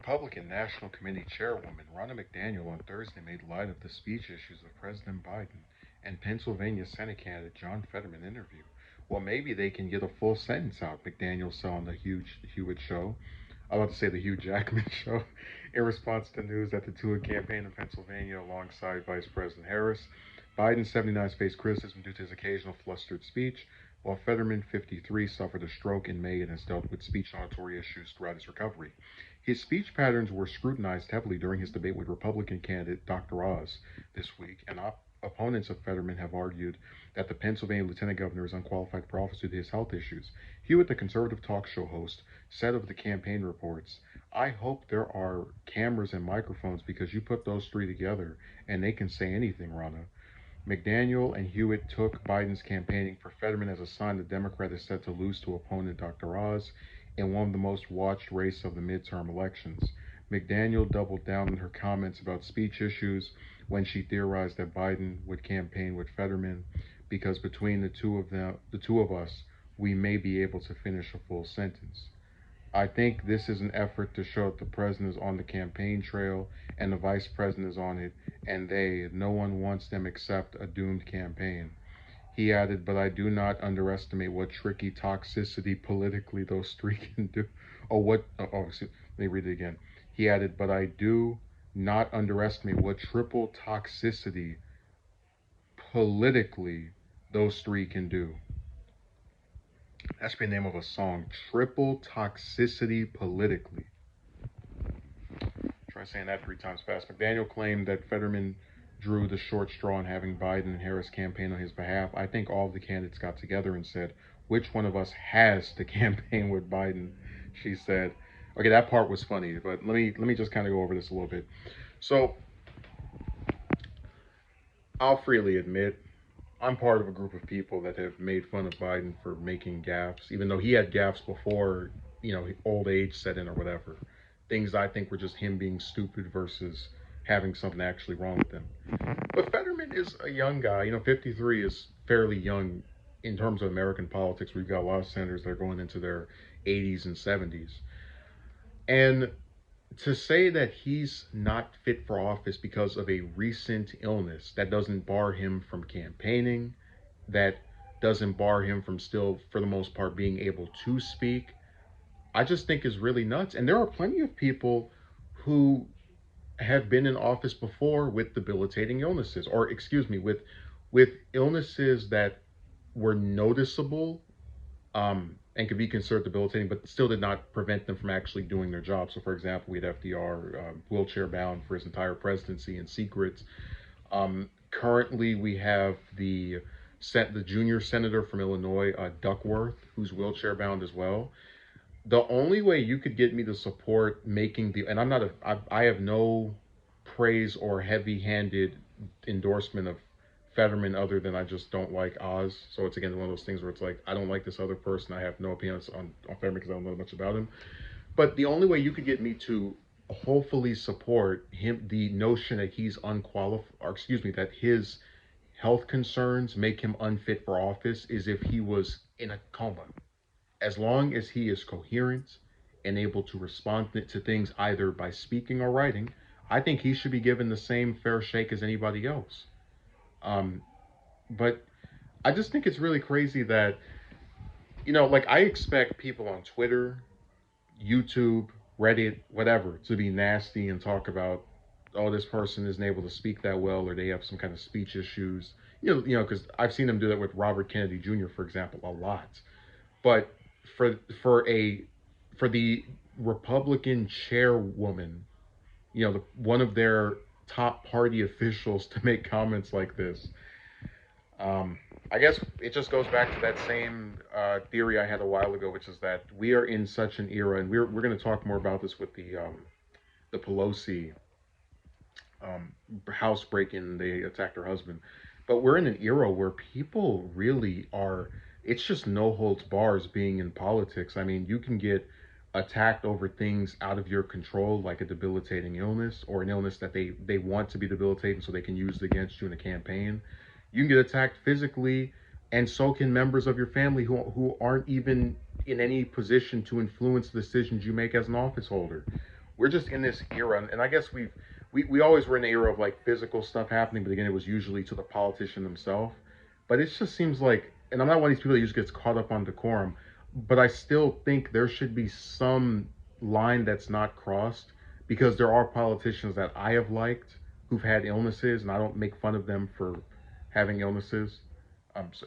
Republican National Committee Chairwoman Ronna McDaniel on Thursday made light of the speech issues of President Biden and Pennsylvania Senate candidate John Fetterman interview. Well, maybe they can get a full sentence out, McDaniel said on the Hewitt show. I was about to say the Hugh Jackman show, in response to news that the two had campaigned in Pennsylvania alongside Vice President Harris. Biden, 79, faced criticism due to his occasional flustered speech, while Fetterman, 53, suffered a stroke in May and has dealt with speech and auditory issues throughout his recovery. His speech patterns were scrutinized heavily during his debate with Republican candidate Dr. Oz this week, and opponents of Fetterman have argued that the Pennsylvania lieutenant governor is unqualified for office due to his health issues. Hewitt, the conservative talk show host, said of the campaign reports, "I hope there are cameras and microphones because you put those three together and they can say anything, Ronna." McDaniel and Hewitt took Biden's campaigning for Fetterman as a sign the Democrat is set to lose to opponent Dr. Oz in one of the most watched races of the midterm elections. McDaniel doubled down on her comments about speech issues when she theorized that Biden would campaign with Fetterman because between the two of us, we may be able to finish a full sentence. I think this is an effort to show that the president is on the campaign trail and the vice president is on it, and no one wants them except a doomed campaign. He added, but I do not underestimate what tricky toxicity politically those three can do. Excuse, let me read it again. He added, but I do not underestimate what triple toxicity politically those three can do. That's the name of a song. Triple toxicity politically. Try saying that three times fast. McDaniel claimed that Fetterman drew the short straw in having Biden and Harris campaign on his behalf. I think all of the candidates got together and said, which one of us has to campaign with Biden? She said. Okay, that part was funny, but let me just kind of go over this a little bit. So I'll freely admit I'm part of a group of people that have made fun of Biden for making gaffes, even though he had gaffes before, old age set in or whatever. Things I think were just him being stupid versus having something actually wrong with him. But Fetterman is a young guy. 53 is fairly young in terms of American politics. We've got a lot of senators that are going into their 80s and 70s. And to say that he's not fit for office because of a recent illness that doesn't bar him from campaigning, that doesn't bar him from still, for the most part, being able to speak, I just think is really nuts. And there are plenty of people who have been in office before with debilitating illnesses, or excuse me, with illnesses that were noticeable and could be considered debilitating, but still did not prevent them from actually doing their job. So, for example, we had FDR wheelchair bound for his entire presidency in secret. Currently, we have the junior senator from Illinois, Duckworth, who's wheelchair bound as well. The only way you could get me to support making and I have no praise or heavy-handed endorsement of Fetterman other than I just don't like Oz. So it's again one of those things where it's like, I don't like this other person. I have no opinions on Fetterman because I don't know much about him. But the only way you could get me to hopefully support him, the notion that he's unqualified, or excuse me, that his health concerns make him unfit for office, is if he was in a coma. As long as he is coherent and able to respond to things either by speaking or writing, I think he should be given the same fair shake as anybody else. But I just think it's really crazy that, like I expect people on Twitter, YouTube, Reddit, whatever, to be nasty and talk about, oh, this person isn't able to speak that well, or they have some kind of speech issues. Because I've seen them do that with Robert Kennedy Jr., for example, a lot. But for the Republican chairwoman, one of their top party officials to make comments like this, I guess it just goes back to that same theory I had a while ago, which is that we are in such an era, and we're going to talk more about this with the Pelosi house break-in. They attacked her husband, but we're in an era where people really are. It's just no holds bars being in politics. I mean, you can get attacked over things out of your control, like a debilitating illness or an illness that they want to be debilitating so they can use it against you in a campaign. You can get attacked physically, and so can members of your family who aren't even in any position to influence the decisions you make as an office holder. we're just in this era, and I guess we always were in the era of like physical stuff happening, but again, it was usually to the politician themselves. But it just seems like, and I'm not one of these people that just gets caught up on decorum, but I still think there should be some line that's not crossed, because there are politicians that I have liked who've had illnesses, and I don't make fun of them for having illnesses.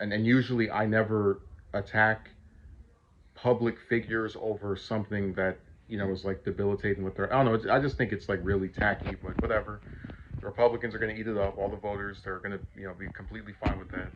And usually I never attack public figures over something that is like debilitating with their. I don't know. I just think it's like really tacky, but whatever. The Republicans are going to eat it up. All the voters, they're going to be completely fine with that.